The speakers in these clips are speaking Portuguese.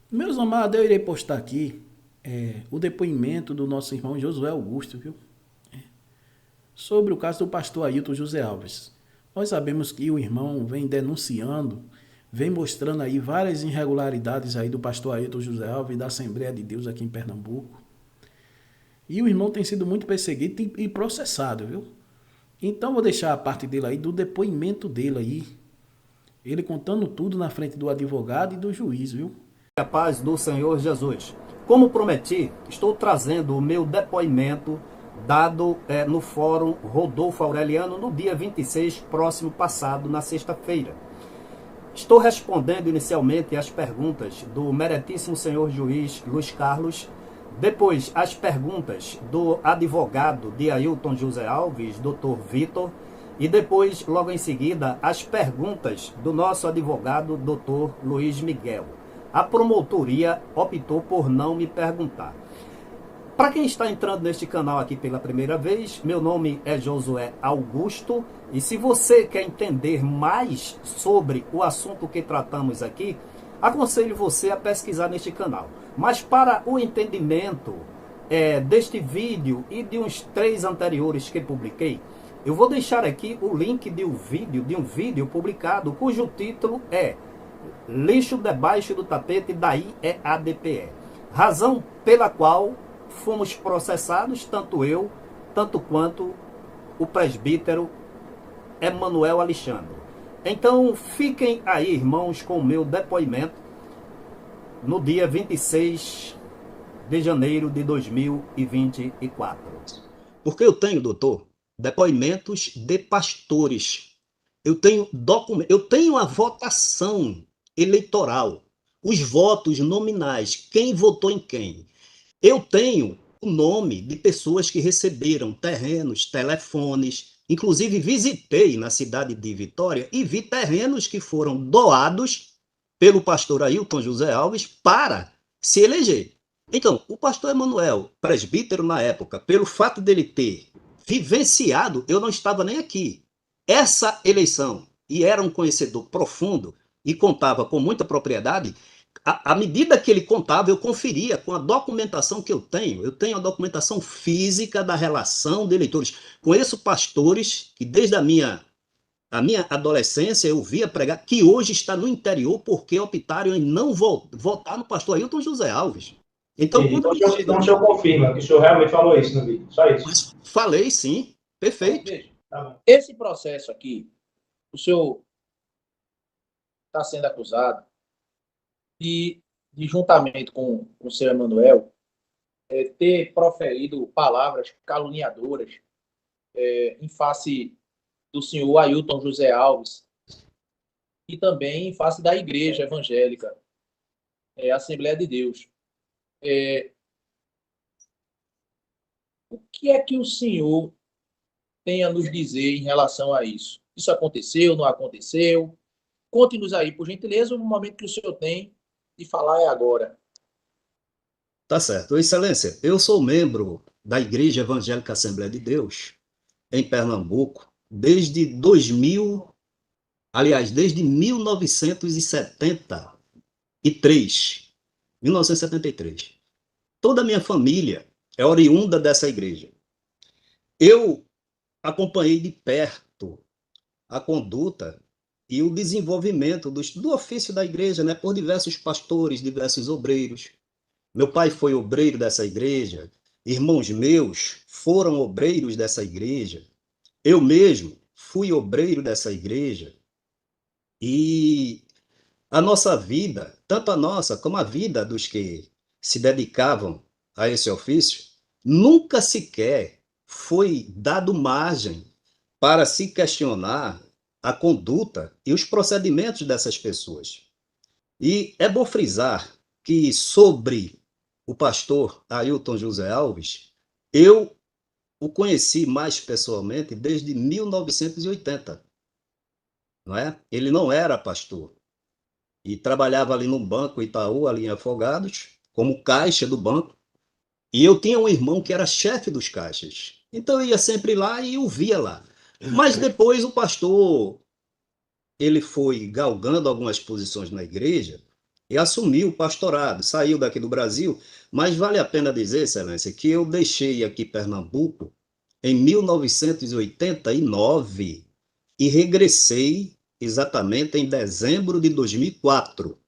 Meus amados, eu irei postar aqui o depoimento do nosso irmão Josué Augusto, viu? Sobre o caso do pastor Ailton José Alves. Nós sabemos que o irmão vem denunciando, vem mostrando aí várias irregularidades aí do pastor Ailton José Alves e da Assembleia de Deus aqui em Pernambuco. E o irmão tem sido muito perseguido e processado, viu? Então vou deixar a parte dele aí, do depoimento dele aí. Ele contando tudo na frente do advogado e do juiz, viu? A paz do Senhor Jesus. Como prometi, estou trazendo o meu depoimento dado no Fórum Rodolfo Aureliano no dia 26, próximo passado, na sexta-feira. Estou respondendo inicialmente as perguntas do meritíssimo senhor juiz Luiz Carlos, depois as perguntas do advogado de Ailton José Alves, doutor Vitor, e depois, logo em seguida, as perguntas do nosso advogado, doutor Luiz Miguel. A promotoria optou por não me perguntar. Para quem está entrando neste canal aqui pela primeira vez, meu nome é Josué Augusto, e se você quer entender mais sobre o assunto que tratamos aqui, aconselho você a pesquisar neste canal. Mas para o entendimento deste vídeo e de uns 3 anteriores que publiquei, eu vou deixar aqui o link de um vídeo publicado cujo título é Lixo debaixo do tapete, daí é ADPE. Razão pela qual fomos processados, tanto eu, tanto quanto o presbítero Emanuel Alexandre. Então, fiquem aí, irmãos, com o meu depoimento no dia 26 de janeiro de 2024. Porque eu tenho, doutor, depoimentos de pastores. Eu tenho a votação eleitoral, os votos nominais, quem votou em quem. Eu tenho o nome de pessoas que receberam terrenos, telefones, inclusive visitei na cidade de Vitória e vi terrenos que foram doados pelo pastor Ailton José Alves para se eleger. Então, o pastor Emanuel, presbítero na época, pelo fato dele ter vivenciado, eu não estava nem aqui, essa eleição, e era um conhecedor profundo e contava com muita propriedade, à medida que ele contava, eu conferia com a documentação que eu tenho. Eu tenho a documentação física da relação de eleitores. Conheço pastores que desde a minha adolescência eu via pregar, que hoje está no interior porque optaram em não votar no pastor Ailton José Alves. Então, Entendi. quando Então, ele chega... o senhor confirma que o senhor realmente falou isso no vídeo. Só isso. Mas falei sim, Então, perfeito. veja, tá bom. Esse processo aqui, o senhor está sendo acusado de juntamente com o senhor Emanuel, ter proferido palavras caluniadoras em face do senhor Ailton José Alves e também em face da igreja evangélica, Assembleia de Deus. O que é que o senhor tem a nos dizer em relação a isso? Isso aconteceu, não aconteceu? Conte-nos aí, por gentileza, o momento que o senhor tem de falar é agora. Tá certo. Excelência, eu sou membro da Igreja Evangélica Assembleia de Deus, em Pernambuco, desde 2000, aliás, desde 1973. 1973. Toda a minha família é oriunda dessa igreja. Eu acompanhei de perto a conduta e o desenvolvimento do ofício da igreja, né, por diversos pastores, diversos obreiros. Meu pai foi obreiro dessa igreja, irmãos meus foram obreiros dessa igreja, eu mesmo fui obreiro dessa igreja, e a nossa vida, tanto a nossa como a vida dos que se dedicavam a esse ofício, nunca sequer foi dado margem para se questionar a conduta e os procedimentos dessas pessoas. E é bom frisar que sobre o pastor Ailton José Alves, eu o conheci mais pessoalmente desde 1980, não é? Ele não era pastor e trabalhava ali no Banco Itaú, ali em Afogados, como caixa do banco, e eu tinha um irmão que era chefe dos caixas. Então eu ia sempre lá e o via lá. Mas depois o pastor, ele foi galgando algumas posições na igreja e assumiu o pastorado, saiu daqui do Brasil, mas vale a pena dizer, Excelência, que eu deixei aqui Pernambuco em 1989 e regressei exatamente em dezembro de 2004.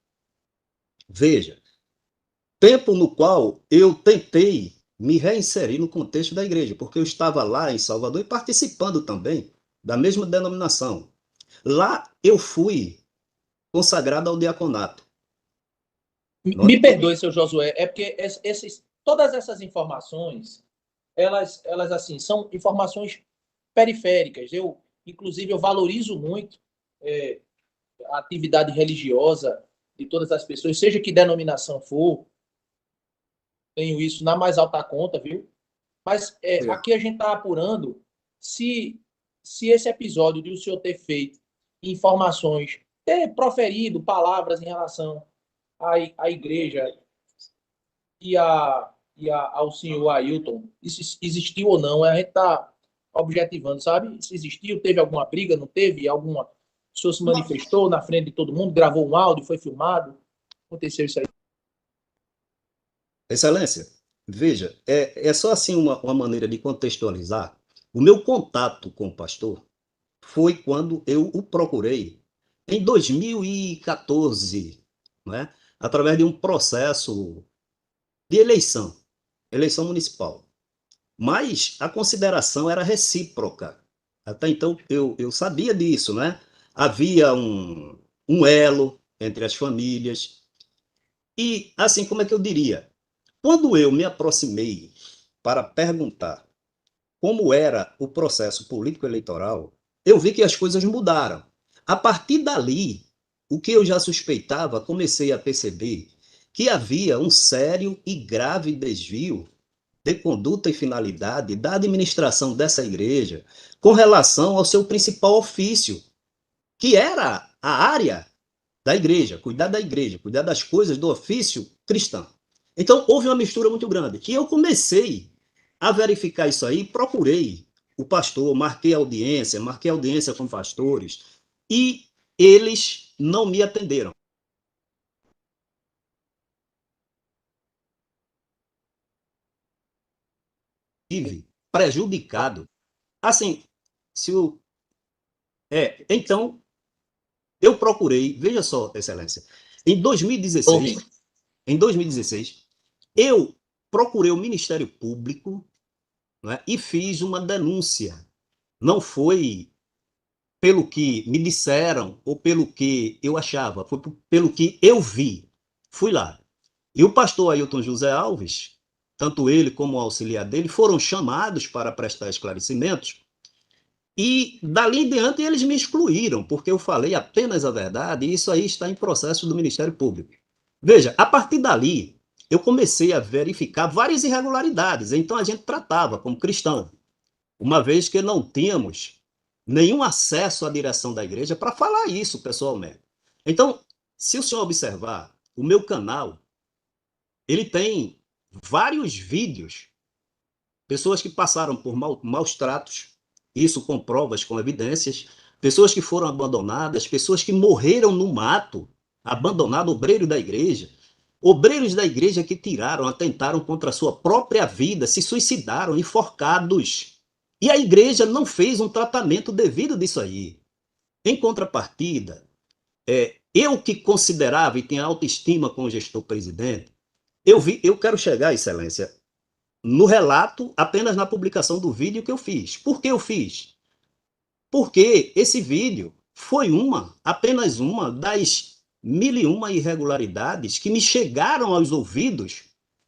Veja, tempo no qual eu tentei me reinserir no contexto da igreja, porque eu estava lá em Salvador e participando também da mesma denominação. Lá eu fui consagrado ao diaconato. Me perdoe, seu Josué, é porque todas essas informações, elas assim, são informações periféricas. Inclusive, eu valorizo muito é, a atividade religiosa de todas as pessoas, seja que denominação for, tenho isso na mais alta conta, viu? Mas aqui a gente está apurando se, se esse episódio de o senhor ter feito informações, ter proferido palavras em relação à igreja ao senhor Ailton, isso existiu ou não, a gente está objetivando, sabe? Se existiu, teve alguma briga, não teve? O senhor se manifestou na frente de todo mundo, gravou um áudio, foi filmado? Aconteceu isso aí? Excelência, veja, é só assim uma maneira de contextualizar. O meu contato com o pastor foi quando eu o procurei em 2014, né, através de um processo de eleição municipal. Mas a consideração era recíproca. Até então eu sabia disso, né? Havia um elo entre as famílias. E, assim, como é que eu diria? Quando eu me aproximei para perguntar como era o processo político-eleitoral, eu vi que as coisas mudaram. A partir dali, o que eu já suspeitava, comecei a perceber que havia um sério e grave desvio de conduta e finalidade da administração dessa igreja com relação ao seu principal ofício, que era a área da igreja, cuidar das coisas do ofício cristão. Então, houve uma mistura muito grande. E eu comecei a verificar isso aí, procurei o pastor, marquei audiência com pastores, e eles não me atenderam. Tive prejudicado. Assim, se o. Então, eu procurei, veja só, Excelência, em 2016, em 2016, eu procurei o Ministério Público, né, e fiz uma denúncia. Não foi pelo que me disseram ou pelo que eu achava, foi pelo que eu vi. Fui lá. E o pastor Ailton José Alves, tanto ele como o auxiliar dele, foram chamados para prestar esclarecimentos. E dali em diante eles me excluíram, porque eu falei apenas a verdade, e isso aí está em processo do Ministério Público. Veja, a partir dali, eu comecei a verificar várias irregularidades, então a gente tratava como cristão, uma vez que não tínhamos nenhum acesso à direção da igreja para falar isso pessoalmente. Então, se o senhor observar, o meu canal, ele tem vários vídeos, pessoas que passaram por maus tratos, isso com provas, com evidências, pessoas que foram abandonadas, pessoas que morreram no mato, abandonado, obreiros da igreja que atentaram contra a sua própria vida, se suicidaram, enforcados. E a igreja não fez um tratamento devido disso aí. Em contrapartida, eu que considerava e tinha autoestima com o gestor presidente, eu quero chegar, Excelência, no relato, apenas na publicação do vídeo que eu fiz. Por que eu fiz? Porque esse vídeo foi apenas uma das 1001 irregularidades que me chegaram aos ouvidos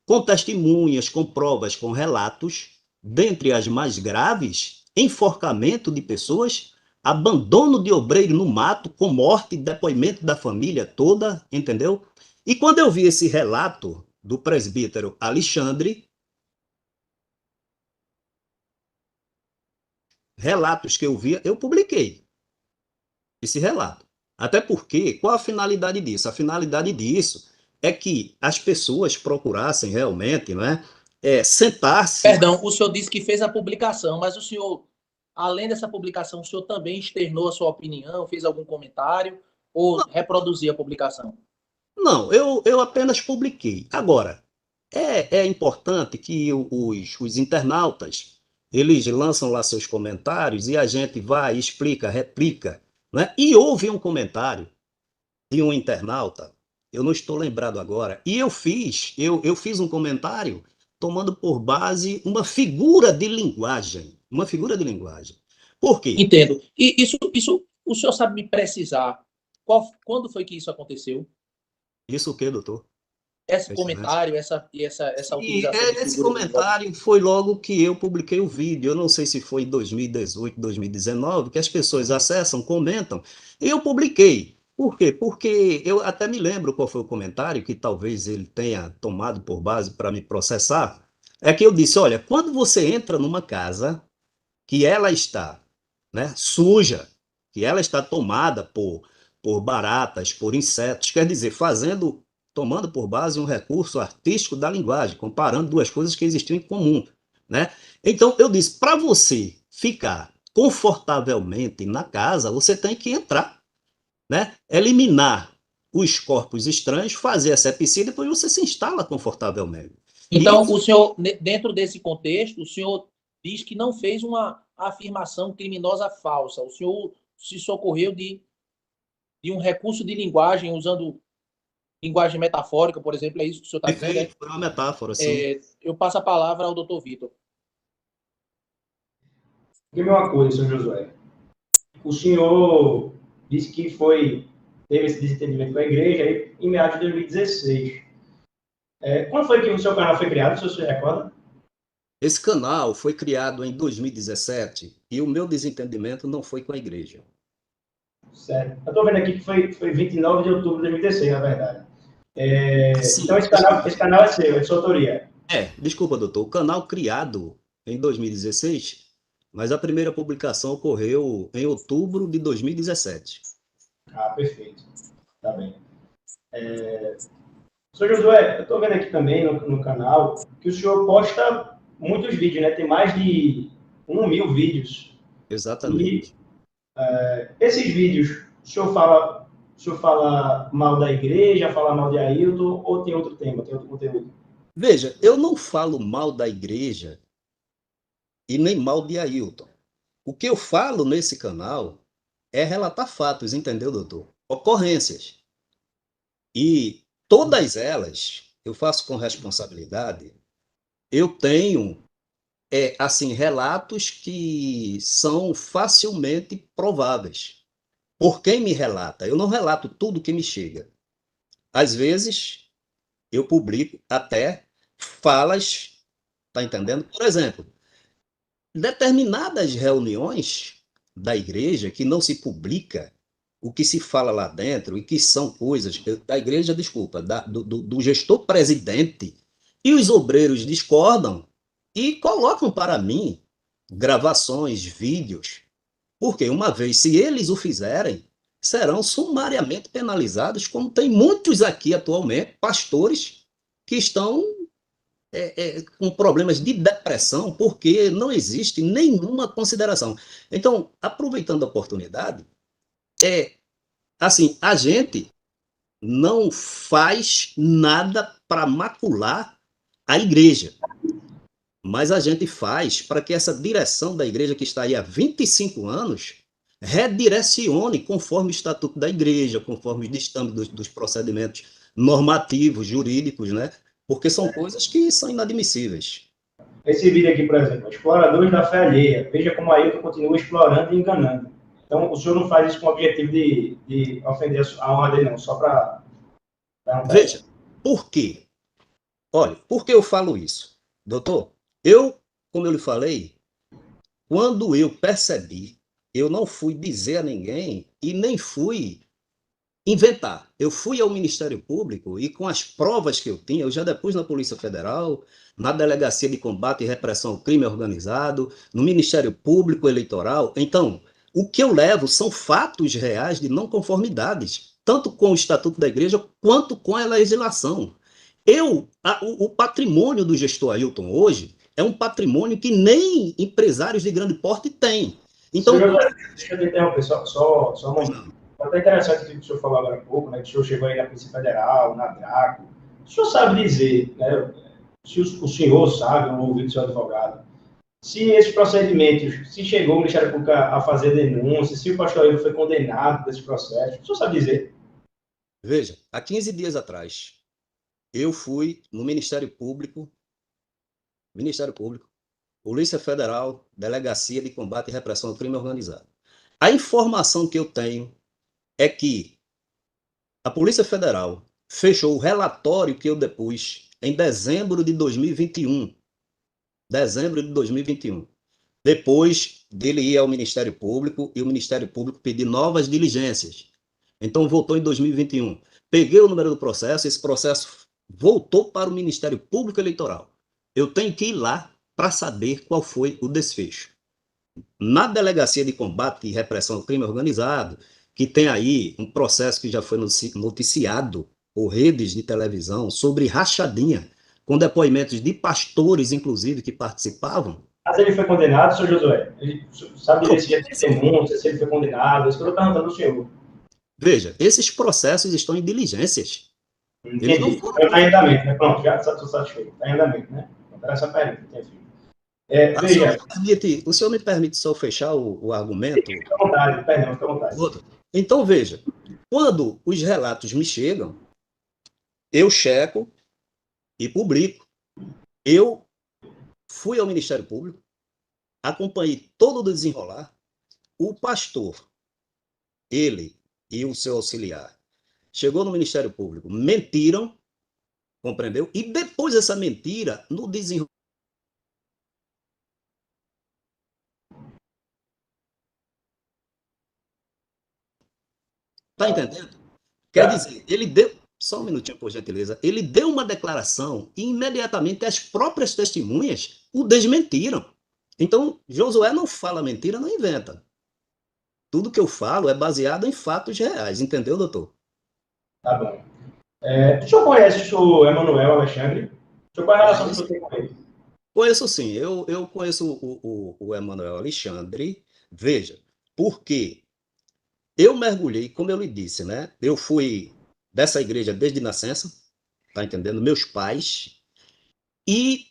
com testemunhas, com provas, com relatos, dentre as mais graves, enforcamento de pessoas, abandono de obreiro no mato, com morte, depoimento da família toda, entendeu? E quando eu vi esse relato do presbítero Alexandre, relatos que eu via, eu publiquei esse relato. Até porque, qual a finalidade disso? A finalidade disso é que as pessoas procurassem realmente, não é, sentar-se. Perdão, o senhor disse que fez a publicação, mas o senhor, além dessa publicação, o senhor também externou a sua opinião, fez algum comentário ou reproduziu a publicação? Não, eu apenas publiquei. Agora, é importante que os internautas, eles lançam lá seus comentários e a gente vai, explica, replica, né? E houve um comentário de um internauta, eu não estou lembrado agora, e eu fiz um comentário tomando por base uma figura de linguagem. Por quê? Entendo. E isso, o senhor sabe me precisar quando foi que isso aconteceu? Isso o quê, doutor? Esse Excelência. comentário, essa E utilização de esse figura de linguagem. comentário foi logo que eu publiquei o vídeo. Eu não sei se foi em 2018, 2019, que as pessoas acessam, comentam, e eu publiquei. Por quê? Porque eu até me lembro qual foi o comentário, que talvez ele tenha tomado por base para me processar. É que eu disse: olha, quando você entra numa casa que ela está, né, suja, que ela está tomada por baratas, por insetos, quer dizer, tomando por base um recurso artístico da linguagem, comparando duas coisas que existiam em comum, né? Então eu disse, para você ficar confortavelmente na casa, você tem que entrar, né? Eliminar os corpos estranhos, fazer a sepsia e depois você se instala confortavelmente. E Então, o senhor, dentro desse contexto, o senhor diz que não fez uma afirmação criminosa falsa. O senhor se socorreu de um recurso de linguagem, usando linguagem metafórica, por exemplo, é isso que o senhor está dizendo? perfeito, foi uma metáfora, sim. Eu passo a palavra ao doutor Vitor. Diga-me uma coisa, senhor Josué. O senhor disse que teve esse desentendimento com a igreja aí, em meados de 2016. Quando foi que o seu canal foi criado, se você recorda? Esse canal foi criado em 2017 e o meu desentendimento não foi com a igreja. Certo. Eu estou vendo aqui que foi 29 de outubro de 2016, na verdade. Então, Sim, esse canal é seu, é de sua autoria. desculpa, doutor. O canal criado em 2016, mas a primeira publicação ocorreu em outubro de 2017. Ah, perfeito. Tá bem. Senhor Josué, eu estou vendo aqui também no canal que o senhor posta muitos vídeos, né? Tem mais de 1.000 vídeos. E Exatamente. esses vídeos, o senhor fala mal da igreja, fala mal de Ailton, ou tem outro tema, tem outro conteúdo? Veja, eu não falo mal da igreja e nem mal de Ailton. O que eu falo nesse canal é relatar fatos, entendeu, doutor? Ocorrências. E todas elas eu faço com responsabilidade. Eu tenho, assim, relatos que são facilmente prováveis. Por quem me relata? Eu não relato tudo que me chega. Às vezes, eu publico até falas, tá entendendo? Por exemplo, determinadas reuniões da igreja que não se publica o que se fala lá dentro e que são coisas da igreja, desculpa, do gestor presidente, e os obreiros discordam e colocam para mim gravações, vídeos, porque uma vez, se eles o fizerem, serão sumariamente penalizados, como tem muitos aqui atualmente, pastores, que estão com problemas de depressão, porque não existe nenhuma consideração. Então, aproveitando a oportunidade, assim, a gente não faz nada para macular a igreja, mas a gente faz para que essa direção da igreja, que está aí há 25 anos, redirecione conforme o estatuto da igreja, conforme os ditames dos procedimentos normativos, jurídicos, né? Porque são coisas que são inadmissíveis. Esse vídeo aqui, por exemplo, exploradores da fé alheia. Veja como Ailton continua explorando e enganando. Então, o senhor não faz isso com o objetivo de ofender a honra dele, não, só para... Veja, por quê? Olha, por que eu falo isso? Doutor, como eu lhe falei, quando eu percebi, eu não fui dizer a ninguém e nem fui inventar. Eu fui ao Ministério Público e com as provas que eu tinha, eu já depus na Polícia Federal, na Delegacia de Combate e Repressão ao Crime Organizado, no Ministério Público Eleitoral. Então, o que eu levo são fatos reais de não conformidades, tanto com o Estatuto da Igreja quanto com a legislação. O patrimônio do gestor Ailton hoje é um patrimônio que nem empresários de grande porte têm. Então, Senhor, deixa eu te interromper, só um momento. até interessante o que o senhor falou agora há pouco, né, que o senhor chegou aí na Polícia Federal, na DRACO. O senhor sabe dizer, né, se o senhor sabe, ou ouviu do seu advogado, se esses procedimentos, se chegou o Ministério Público a fazer denúncia, se o pastor Ailton foi condenado desse processo, o senhor sabe dizer? Veja, há 15 dias atrás, eu fui no Ministério Público, Polícia Federal, Delegacia de Combate e Repressão ao Crime Organizado. A informação que eu tenho é que a Polícia Federal fechou o relatório que eu depus em dezembro de 2021. Dezembro de 2021. Depois dele ir ao Ministério Público e o Ministério Público pedir novas diligências. Então voltou em 2021. Peguei o número do processo, esse processo voltou para o Ministério Público Eleitoral. Eu tenho que ir lá para saber qual foi o desfecho. Na Delegacia de Combate e Repressão ao Crime Organizado, que tem aí um processo que já foi noticiado por redes de televisão sobre rachadinha, com depoimentos de pastores, inclusive, que participavam. Mas ele foi condenado, senhor Josué? Ele sabe dizer se já tem denúncia, se ele foi condenado? Isso que eu estou perguntando ao senhor. Veja, esses processos estão em diligências. Entendi. Está em andamento, né? Pronto, já estou satisfeito. Está em andamento, né? Era essa pergunta, entendi. Veja. O senhor me permite só fechar o argumento? Fica à vontade, perdão, fica à vontade. Então, veja, quando os relatos me chegam, eu checo e publico. Eu fui ao Ministério Público, acompanhei todo o desenrolar. O pastor, ele e o seu auxiliar, chegou no Ministério Público, mentiram, compreendeu? E depois dessa mentira, no desenrolar. Está entendendo? Quer dizer, ele deu. Só um minutinho, por gentileza. Ele deu uma declaração e imediatamente as próprias testemunhas o desmentiram. Então, Josué não fala mentira, não inventa. Tudo que eu falo é baseado em fatos reais, entendeu, doutor? Tá bom. O senhor conhece o senhor Emanuel Alexandre? O senhor, qual é a relação que o senhor tem com ele? Conheço sim, eu conheço o Emanuel Alexandre. Veja, porque eu mergulhei, como eu lhe disse, né? Eu fui dessa igreja desde nascença, tá entendendo? Meus pais. E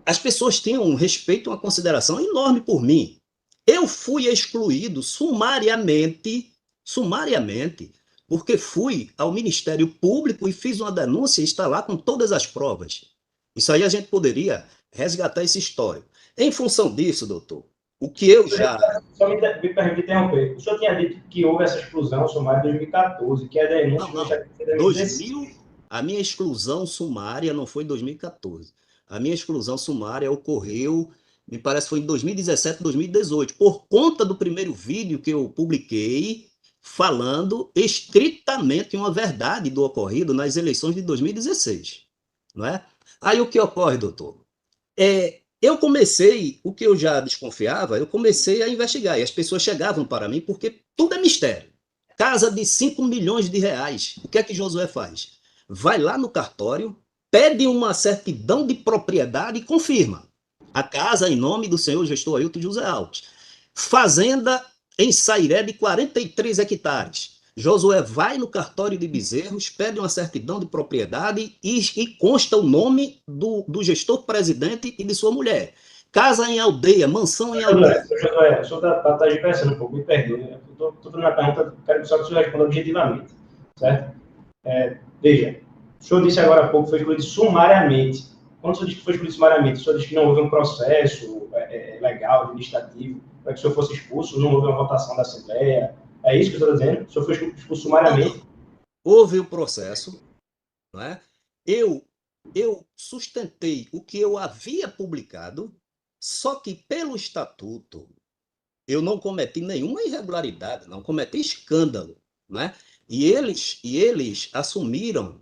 as pessoas tinham um respeito, uma consideração enorme por mim. Eu fui excluído sumariamente, porque fui ao Ministério Público e fiz uma denúncia e está lá com todas as provas. Isso aí a gente poderia resgatar esse histórico. Em função disso, doutor, o que eu já... Só me permite interromper. O senhor tinha dito que houve essa exclusão sumária em 2014, que a denúncia... A minha exclusão sumária não foi em 2014. A minha exclusão sumária ocorreu, me parece que foi em 2017, 2018, por conta do primeiro vídeo que eu publiquei, falando estritamente uma verdade do ocorrido nas eleições de 2016. Não é? Aí o que ocorre, doutor? Eu comecei, o que eu já desconfiava, eu comecei a investigar, e as pessoas chegavam para mim porque tudo é mistério. Casa de 5 milhões de reais. O que é que Josué faz? Vai lá no cartório, pede uma certidão de propriedade e confirma. A casa em nome do senhor gestor Ailton José Alves. Fazenda em Sairé de 43 hectares. Josué vai no cartório de Bezerros, pede uma certidão de propriedade e consta o nome do gestor presidente e de sua mulher. Casa em aldeia, mansão em aldeia. Josué, o senhor está diversando um pouco, me perdoe. Estou fazendo a pergunta, quero só que o senhor responda objetivamente. Certo? Veja, o senhor disse agora há pouco que foi excluído sumariamente. Quando o senhor disse que foi excluído sumariamente, o senhor disse que não houve um processo legal, administrativo, para que o senhor fosse expulso, não houve uma votação da Assembleia. É isso que eu estou dizendo? O senhor foi expulso sumariamente? Houve o processo, não é? Eu sustentei o que eu havia publicado, só que pelo estatuto eu não cometi nenhuma irregularidade, não cometi escândalo, né? E eles assumiram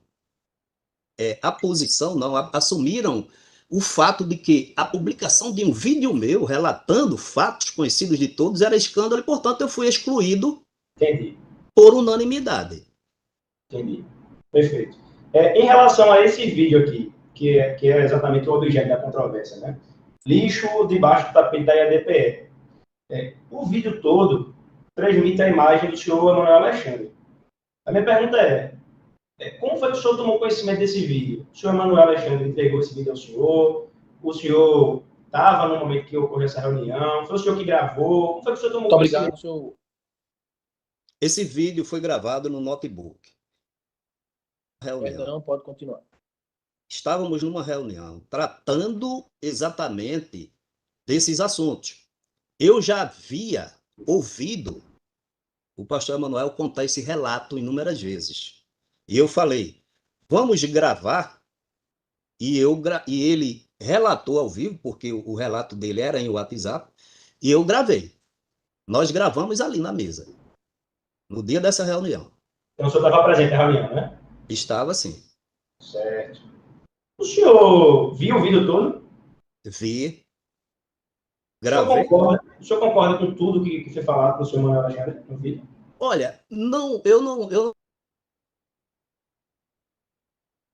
a posição, não, assumiram o fato de que a publicação de um vídeo meu relatando fatos conhecidos de todos era escândalo e, portanto, eu fui excluído. Entendi. Por unanimidade. Entendi. Perfeito. Em relação a esse vídeo aqui, que é exatamente o objeto da controvérsia, né? Lixo debaixo do tapete da IADPE. O vídeo todo, transmite a imagem do senhor Emanuel Alexandre. A minha pergunta como foi que o senhor tomou conhecimento desse vídeo? O senhor Emanuel Alexandre entregou esse vídeo ao senhor? O senhor estava no momento que ocorreu essa reunião? Foi o senhor que gravou? Como foi que o senhor tomou conhecimento? Obrigado, senhor. Esse vídeo foi gravado no notebook. Reunião. Perdão, pode continuar. Estávamos numa reunião tratando exatamente desses assuntos. Eu já havia ouvido o pastor Emanuel contar esse relato inúmeras vezes. E eu falei, vamos gravar, e ele relatou ao vivo, porque o relato dele era em WhatsApp, e eu gravei. Nós gravamos ali na mesa, no dia dessa reunião. Então o senhor estava presente na reunião, né? Estava assim. Certo. O senhor viu o vídeo todo? Vi. Gravei. Gravei. O senhor concorda com tudo que foi falado pelo senhor Emanuel Alexandre no vídeo? Olha, não,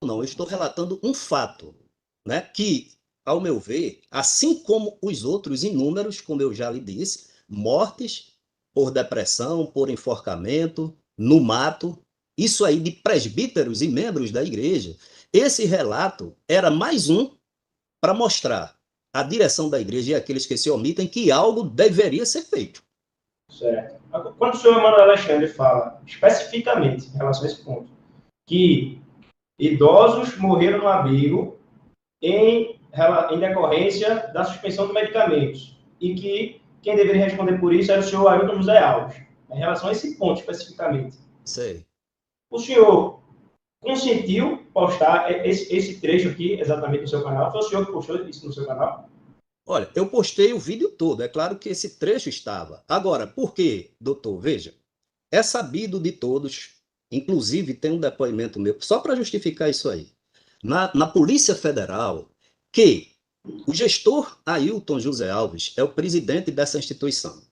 eu estou relatando um fato, né? Que, ao meu ver, assim como os outros inúmeros, como eu já lhe disse, mortes por depressão, por enforcamento, no mato, isso aí de presbíteros e membros da igreja, esse relato era mais um para mostrar à direção da igreja e àqueles que se omitem que algo deveria ser feito. Certo. Quando o senhor Emanuel Alexandre fala especificamente em relação a esse ponto, que idosos morreram no abrigo em decorrência da suspensão de medicamentos e que quem deveria responder por isso era o senhor Ailton José Alves, em relação a esse ponto especificamente. Sei. O senhor consentiu postar esse trecho aqui exatamente no seu canal? Foi o senhor que postou isso no seu canal? Olha, eu postei o vídeo todo, é claro que esse trecho estava. Agora, por quê, doutor? Veja, é sabido de todos, inclusive tem um depoimento meu, só para justificar isso aí, na Polícia Federal, que o gestor Ailton José Alves é o presidente dessa instituição.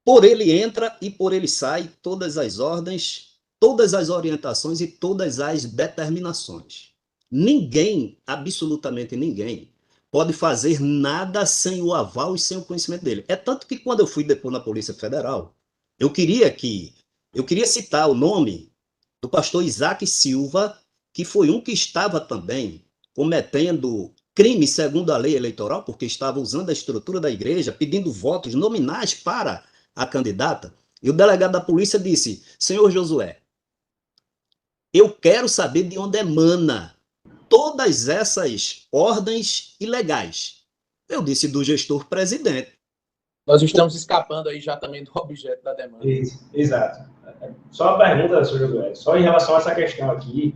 Por ele entra e por ele sai todas as ordens, todas as orientações e todas as determinações. Ninguém, absolutamente ninguém, pode fazer nada sem o aval e sem o conhecimento dele. É tanto que quando eu fui depor na Polícia Federal, eu queria citar o nome do pastor Isaac Silva, que foi um que estava também cometendo crime segundo a lei eleitoral, porque estava usando a estrutura da igreja, pedindo votos nominais para a candidata. E o delegado da polícia disse, senhor Josué, eu quero saber de onde emana todas essas ordens ilegais. Eu disse do gestor presidente. Nós estamos escapando aí já também do objeto da demanda. Isso, exato. Só uma pergunta, senhor Josué, só em relação a essa questão aqui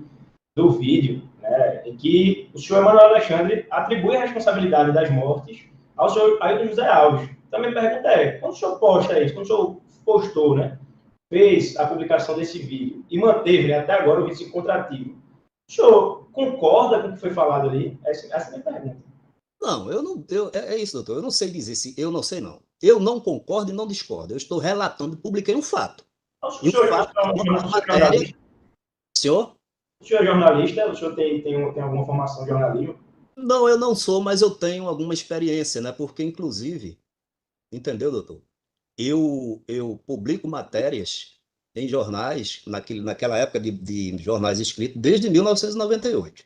do vídeo, né, em que o senhor Emanuel Alexandre atribui a responsabilidade das mortes ao senhor Ailton José Alves. Também a pergunta quando o senhor posta isso, quando o senhor postou, né, fez a publicação desse vídeo e manteve, né, até agora o vídeo contrativo, o senhor concorda com o que foi falado ali? Essa é a minha pergunta. Não, é isso, doutor. Eu não sei dizer se eu não sei, não. Eu não concordo e não discordo. Eu estou relatando, publiquei um fato. O senhor é jornalista? Senhor? O senhor é jornalista? O senhor tem alguma formação de jornalismo? Não, eu não sou, mas eu tenho alguma experiência, né? Porque, inclusive, entendeu, doutor? Eu publico matérias em jornais, naquela época de jornais escritos, desde 1998.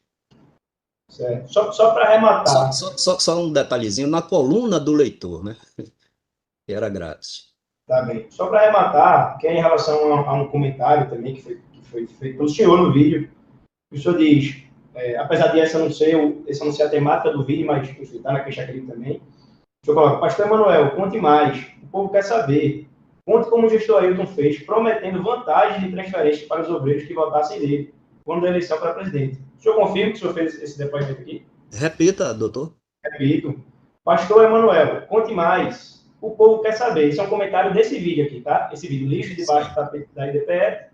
Certo. Só para arrematar. Só um detalhezinho, na coluna do leitor, né? Que era grátis. Tá bem. Só para arrematar, que é em relação a um comentário também que foi feito pelo senhor no vídeo, o senhor diz, apesar de essa não ser a temática do vídeo, mas está na queixa aqui também, o senhor coloca, pastor Emanuel, conte mais, o povo quer saber. Conte como o gestor Ailton fez, prometendo vantagens de transferência para os obreiros que votassem nele, quando da eleição para presidente. O senhor confirma que o senhor fez esse depoimento aqui? Repita, doutor. Repito. Pastor Emanuel, conte mais. O povo quer saber. Isso é um comentário desse vídeo aqui, tá? Esse vídeo, lixo debaixo da IDPE.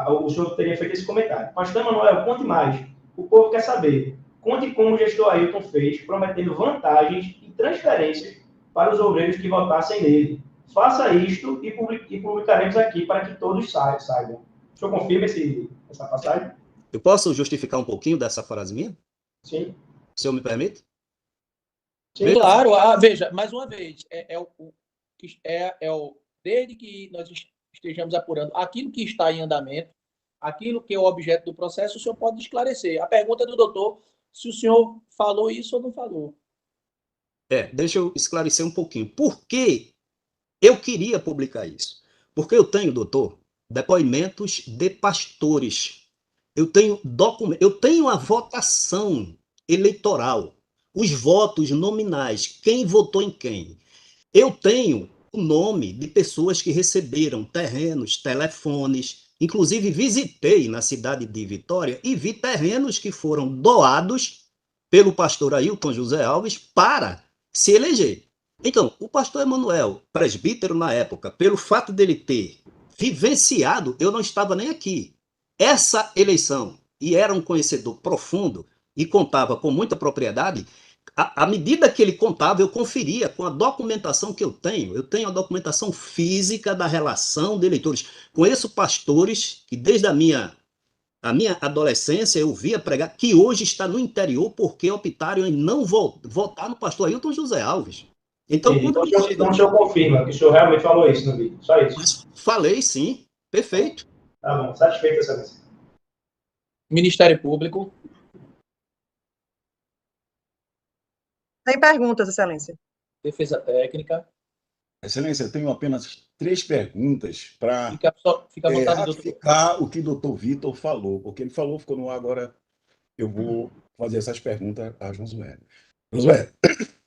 O senhor teria feito esse comentário. Pastor Emanuel, conte mais. O povo quer saber. Conte como o gestor Ailton fez, prometendo vantagens e transferências para os obreiros que votassem nele. Faça isto e publicaremos aqui para que todos saibam. O senhor confirma essa passagem? Eu posso justificar um pouquinho dessa frase minha? Sim. O senhor me permite? Sim. Claro. Veja, mais uma vez, desde que nós estejamos apurando aquilo que está em andamento, aquilo que é o objeto do processo, o senhor pode esclarecer. A pergunta do doutor, se o senhor falou isso ou não falou. Deixa eu esclarecer um pouquinho. Por que eu queria publicar isso? Porque eu tenho, doutor, depoimentos de pastores. Eu tenho a votação eleitoral, os votos nominais, quem votou em quem. Eu tenho o nome de pessoas que receberam terrenos, telefones, inclusive visitei na cidade de Vitória e vi terrenos que foram doados pelo pastor Ailton José Alves para se eleger. Então, o pastor Emanuel, presbítero na época, pelo fato dele ter vivenciado, eu não estava nem aqui, essa eleição, e era um conhecedor profundo e contava com muita propriedade, à medida que ele contava, eu conferia com a documentação que eu tenho. Eu tenho a documentação física da relação de eleitores. Conheço pastores que desde a minha adolescência eu via pregar, que hoje está no interior porque optaram em não votar no pastor Ailton José Alves. Então, quando então o senhor confirma que o senhor realmente falou isso no vídeo, só isso. Mas falei sim, perfeito. Tá bom, satisfeito, excelência. Ministério Público. Sem perguntas, excelência. Defesa Técnica. Excelência, eu tenho apenas 3 perguntas para Fica à vontade, ratificar o que o doutor Vitor falou, porque ele falou, ficou no ar, agora eu vou fazer essas perguntas a Josué. Josué,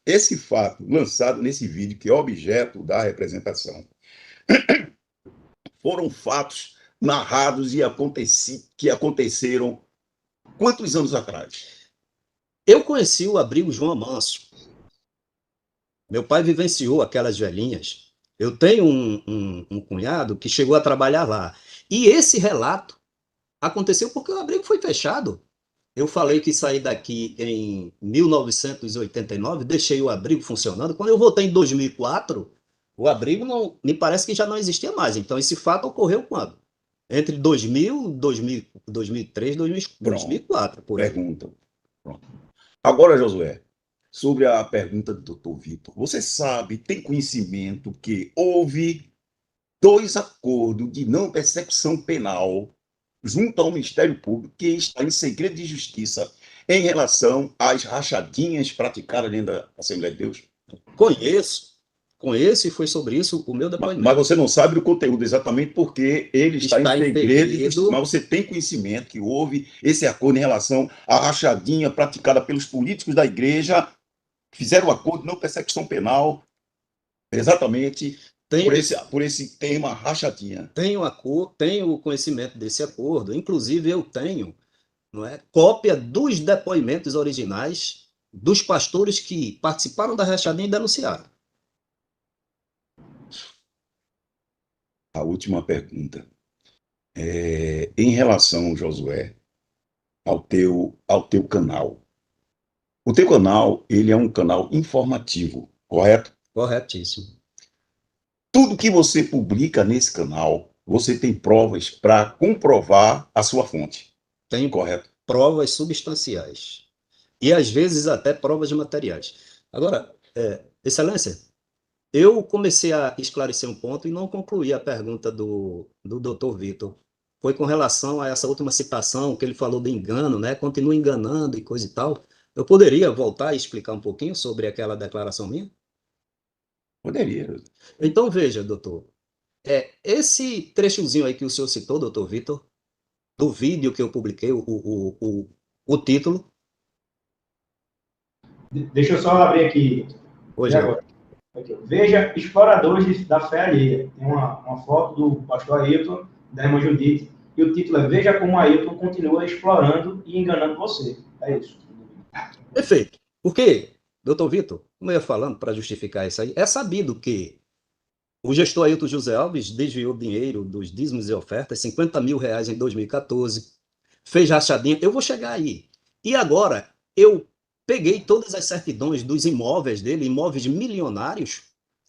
esse fato lançado nesse vídeo, que é objeto da representação, foram fatos narrados e que aconteceram quantos anos atrás? Eu conheci o abrigo João Amâncio. Meu pai vivenciou aquelas velhinhas. Eu tenho um cunhado que chegou a trabalhar lá. E esse relato aconteceu porque o abrigo foi fechado. Eu falei que saí daqui em 1989, deixei o abrigo funcionando. Quando eu voltei em 2004, o abrigo não, me parece que já não existia mais. Então, esse fato ocorreu quando? Entre 2000, 2003, 2004. Por aí. Pergunta. Pronto. Agora, Josué, sobre a pergunta do doutor Vitor. Você sabe, tem conhecimento que houve 2 acordos de não persecução penal junto ao Ministério Público que está em segredo de justiça em relação às rachadinhas praticadas dentro da Assembleia de Deus? Conheço e foi sobre isso o meu depoimento. Mas você não sabe o conteúdo exatamente porque ele está em segredo, mas você tem conhecimento que houve esse acordo em relação à rachadinha praticada pelos políticos da igreja, que fizeram um acordo de não persecução penal, exatamente por esse tema rachadinha. Tenho conhecimento desse acordo, inclusive eu tenho, não é, cópia dos depoimentos originais dos pastores que participaram da rachadinha e denunciaram. A última pergunta. Em relação, Josué, ao teu canal. O teu canal, ele é um canal informativo, correto? Corretíssimo. Tudo que você publica nesse canal, você tem provas para comprovar a sua fonte. Tenho correto? Provas substanciais. E, às vezes, até provas materiais. Agora, Excelência, eu comecei a esclarecer um ponto e não concluí a pergunta do doutor Vitor. Foi com relação a essa última citação, que ele falou do engano, né? Continua enganando e coisa e tal. Eu poderia voltar e explicar um pouquinho sobre aquela declaração minha? Poderia. Então, veja, doutor. Esse trechozinho aí que o senhor citou, doutor Vitor, do vídeo que eu publiquei, o título. Deixa eu só abrir aqui. Hoje agora. Aqui, veja, exploradores da fé alheia. Tem uma foto do pastor Ailton, da irmã Judite, e o título é Veja como Ailton continua explorando e enganando você. É isso. Perfeito. Porque, doutor Vitor, como eu ia falando, para justificar isso aí, é sabido que o gestor Ailton José Alves desviou dinheiro dos dízimos e ofertas, R$50 mil em 2014, fez rachadinha. Eu vou chegar aí. E agora, eu peguei todas as certidões dos imóveis dele, imóveis milionários,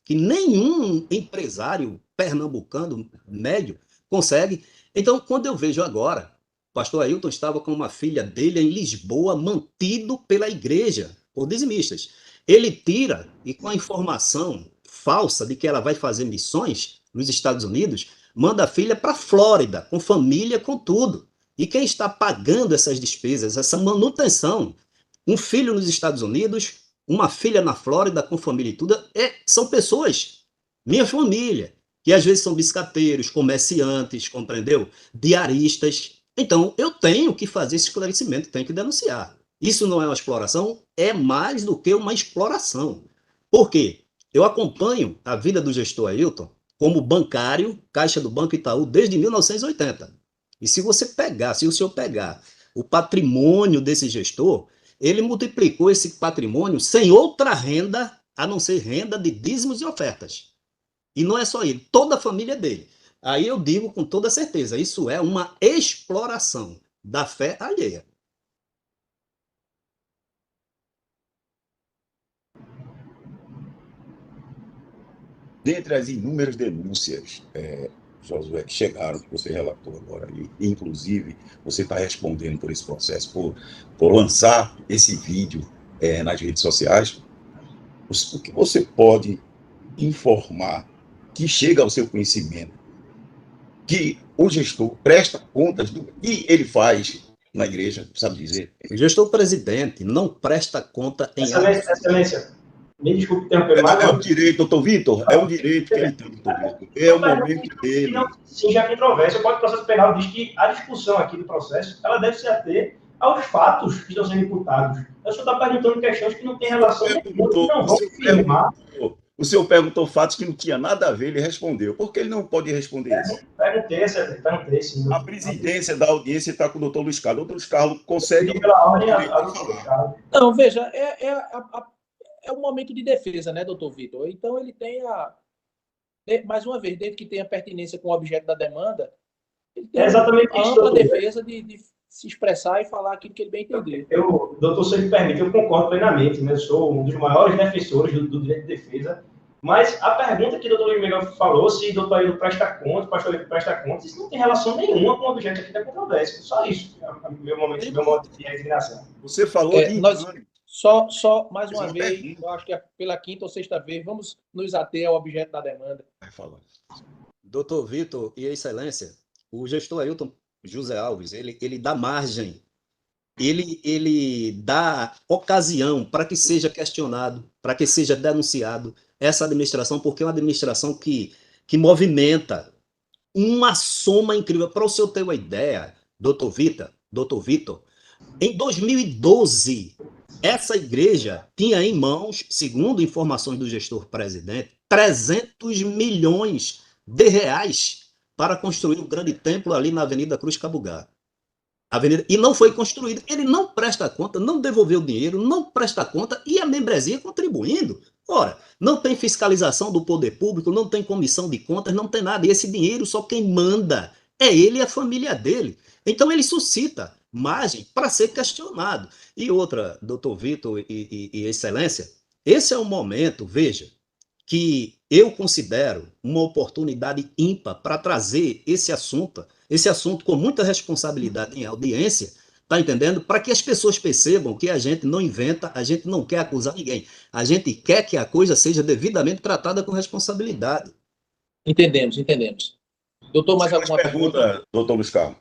que nenhum empresário pernambucano médio consegue. Então, quando eu vejo agora, o pastor Ailton estava com uma filha dele em Lisboa, mantido pela igreja, por dizimistas. Ele tira, e com a informação falsa de que ela vai fazer missões, nos Estados Unidos, manda a filha para a Flórida, com família, com tudo. E quem está pagando essas despesas, essa manutenção, um filho nos Estados Unidos, uma filha na Flórida, com família e tudo, são pessoas, minha família, que às vezes são biscateiros, comerciantes, compreendeu? Diaristas. Então, eu tenho que fazer esse esclarecimento, tenho que denunciar. Isso não é uma exploração, é mais do que uma exploração. Por quê? Eu acompanho a vida do gestor Ailton como bancário, Caixa do Banco Itaú, desde 1980. E se o senhor pegar o patrimônio desse gestor, ele multiplicou esse patrimônio sem outra renda, a não ser renda de dízimos e ofertas. E não é só ele, toda a família dele. Aí eu digo com toda certeza, isso é uma exploração da fé alheia. Dentre as inúmeras denúncias, Josué, que chegaram, que você relatou agora, e inclusive você está respondendo por esse processo, por lançar esse vídeo nas redes sociais, o que você pode informar que chega ao seu conhecimento, que o gestor presta contas do que ele faz na igreja, sabe dizer? O gestor presidente não presta conta em... Excelência, me desculpe interromper, mas... É um direito, doutor Vitor, é um direito que ele tem, doutor Vitor. É o momento dele. Sim, já tem controvérsia. O Código de Processo Penal diz que a discussão aqui do processo, ela deve se ater aos fatos que estão sendo imputados. Eu só estou perguntando questões que não têm relação nenhuma, que não vão firmar. O senhor perguntou fatos que não tinha nada a ver, ele respondeu. Por que ele não pode responder isso? Perguntei, sim. A presidência da audiência está com o doutor Luiz Carlos. O doutor Luiz Carlos consegue... Não, veja, é um momento de defesa, né, doutor Vitor? Então, ele tem mais uma vez, desde que tenha pertinência com o objeto da demanda, ele tem exatamente a ampla defesa de se expressar e falar aquilo que ele bem entender. Doutor, se me permite, eu concordo plenamente, né? Eu sou um dos maiores defensores do direito de defesa, mas a pergunta que o doutor Luiz Miguel falou, se o doutor Ailton presta conta, o pastor Ailton presta conta, isso não tem relação nenhuma com o objeto aqui da controvérsia, só isso, meu momento de resignação. Você falou de... Só mais uma vez, eu acho que pela quinta ou sexta vez, vamos nos ater ao objeto da demanda. Vai falar. Doutor Vitor e Excelência, o gestor Ailton José Alves, ele dá margem, ele dá ocasião para que seja questionado, para que seja denunciado essa administração, porque é uma administração que movimenta uma soma incrível. Para o senhor ter uma ideia, doutor Vitor, em 2012, essa igreja tinha em mãos, segundo informações do gestor presidente, 300 milhões de reais para construir um grande templo ali na Avenida Cruz Cabugá. E não foi construído. Ele não presta conta, não devolveu o dinheiro, não presta conta, e a membresia contribuindo. Ora, não tem fiscalização do poder público, não tem comissão de contas, não tem nada. E esse dinheiro só quem manda é ele e a família dele. Então ele suscita margem para ser questionado. E outra, doutor Vitor e Excelência, esse é o momento, veja, que eu considero uma oportunidade ímpar para trazer esse assunto com muita responsabilidade em audiência, tá entendendo? Para que as pessoas percebam que a gente não inventa, a gente não quer acusar ninguém, a gente quer que a coisa seja devidamente tratada com responsabilidade. Entendemos. Doutor, mais alguma pergunta, doutor Luiz Carlos?